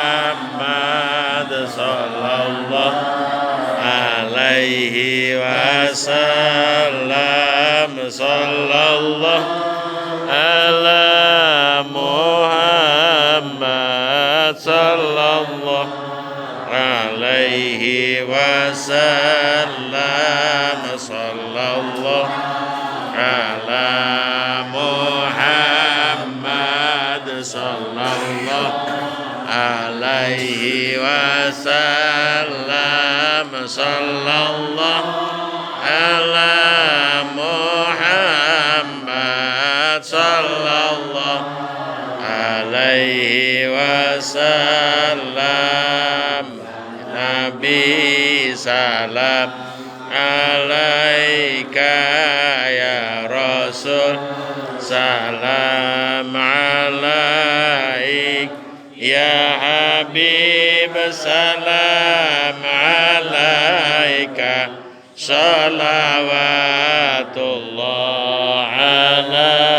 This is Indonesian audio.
Muhammad sallallahu alaihi wasallam. Sallallahu ala Muhammad sallallahu alaihi wasallam. Sallallahu ala Muhammad sallallahu alaihi wasallam. Sallallahu ala Muhammad sallallahu alaihi wasallam. Nabi salam alaika ya Rasul, salam alaik ya Habib, salam alaika salawatullah ala